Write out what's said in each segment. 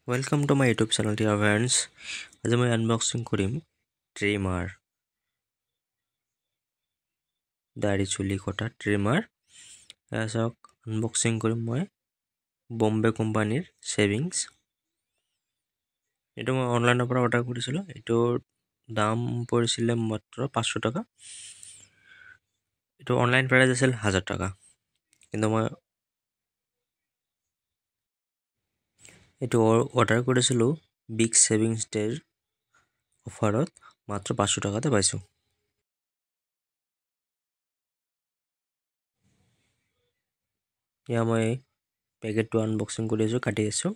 Welcome to my YouTube channel, dear friends. আজি মই unboxing কৰিম ট্ৰিমাৰ দাড়ি চুলি কটা ট্ৰিমাৰ। চাওক আনবক্সিং কৰিম মই বম্বে কোম্পানীৰ শেভিংছ। এইটো মই অনলাইনৰ পৰা অৰ্ডাৰ কৰিছিলোঁ। এইটোৰ দাম পৰিছিলে মাত্ৰ 500 টকা। এইটো অনলাইন প্ৰাইচ আছিল 1000 টকা, কিন্তু মই এইটো অৰ্ডাৰ কৰিছিলোঁ বিগ শেভিংছ ডেৰ অফাৰত মাত্ৰ 500 টকাতে পাইছোঁ। মই পেকেটটো আনবক্সিং কৰি আছোঁ, কাটি আছোঁ।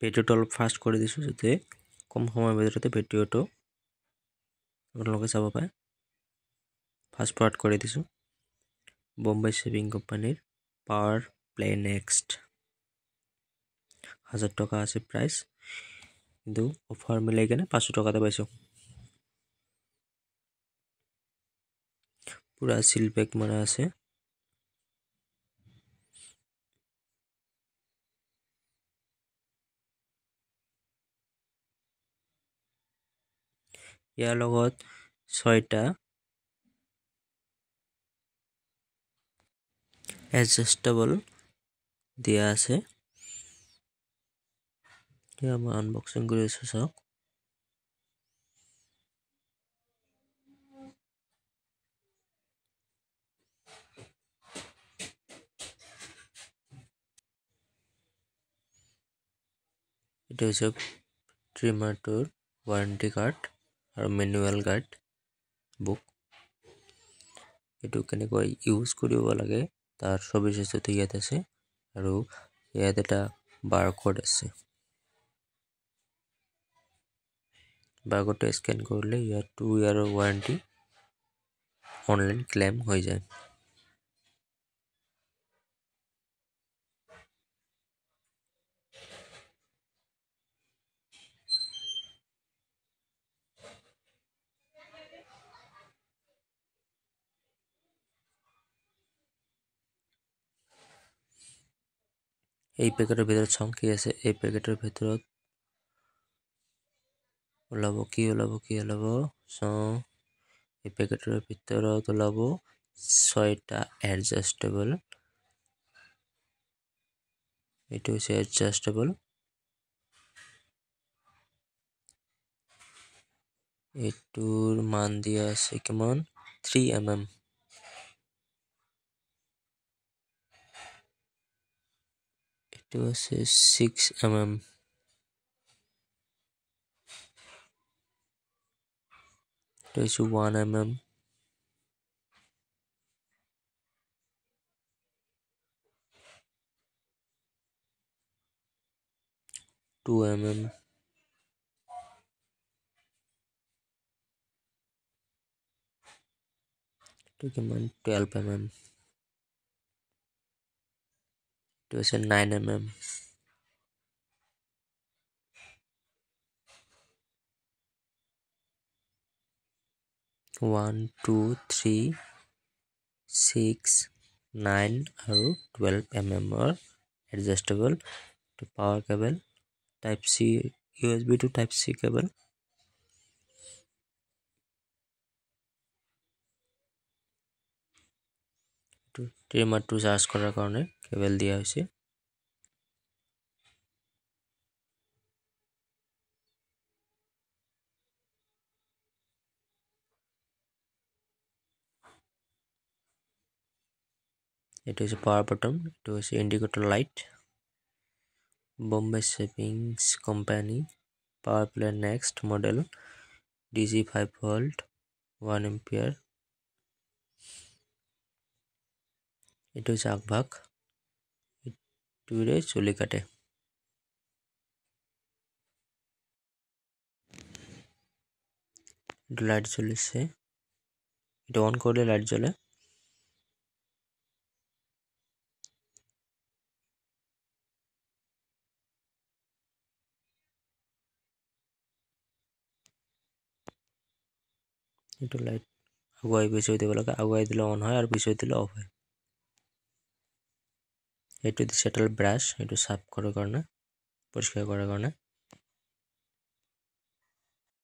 ভিডিঅ'টো অলপ ফাষ্ট কৰি দিছোঁ যাতে কম সময়ৰ ভিতৰতে ভিডিঅ'টো আপোনালোকে চাব পাৰে। ফাষ্ট ফৰৱাৰ্ড কৰি দিছোঁ। বম্বে শেভিং কোম্পানীৰ পাৱাৰ প্লে নেক্সট 1000 টকা আছে প্ৰাইচ, কিন্তু অফাৰ মিলাই কেনে 500 টকাতে পাইছোঁ। পুৰা চিল পেক মাৰা আছে। ইয়াৰ লগত 6টা এডজাষ্টেবল দিয়া আছে। মই আনবক্সিং কৰি আছোঁ, চাওক। এইটো হৈছে ট্ৰিমাৰটোৰ ৱাৰেণ্টি কাৰ্ড আৰু মেনুৱেল গাইড বুক। এইটো কেনেকৈ ইউজ কৰিব লাগে তাৰ সবিশেষটো ইয়াত আছে, আৰু ইয়াত এটা বাৰকোড আছে। বাৰকোডটো স্কেন কৰিলে ইয়াত 2 ইয়াৰৰ ৱাৰেণ্টি অনলাইন ক্লেইম হৈ যায়। এই পেকেটৰ ভিতৰত চাওঁ কি আছে। এই পেকেটৰ ভিতৰত ওলাব চাওঁ। এই পেকেটৰ ভিতৰত ওলাব 6টা এডজাষ্টেবল। এইটো হৈছে এডজাষ্টেবল। এইটোৰ মান দিয়া আছে কিমান 3 mm। এইটো আছে 6 mm। এইটো হৈছে 1 mm। Two mm। এইটো কিমান 12 mm। এইটো হৈছে 9 mm। 1 2 3 6 9 আৰু 12 mm এডজাষ্টেবল। এইটো power cable type C, USB to type C cable. ট্ৰিমাৰটো চাৰ্জ কৰাৰ কাৰণে কেবল দিয়া হৈছে। এইটো হৈছে পাৱাৰ বটন। এইটো হৈছে indicator light. Bombay shavings company power play next model DC 5 volt 1 ampere. এইটো হৈছে আগভাগ, এইটোৰে চুলি কাটে। এইটো লাইট জ্বলিছে, এইটো অন কৰিলে লাইট জ্বলে। এইটো লাইট আগুৱাই পিছুৱাই দিব লাগে। আগুৱাই দিলে অন হয় আৰু পিছুৱাই দিলে অফ হয়। এইটো দিছে এডাল ব্ৰাছ, এইটো চাফ কৰাৰ কাৰণে, পৰিষ্কাৰ কৰাৰ কাৰণে।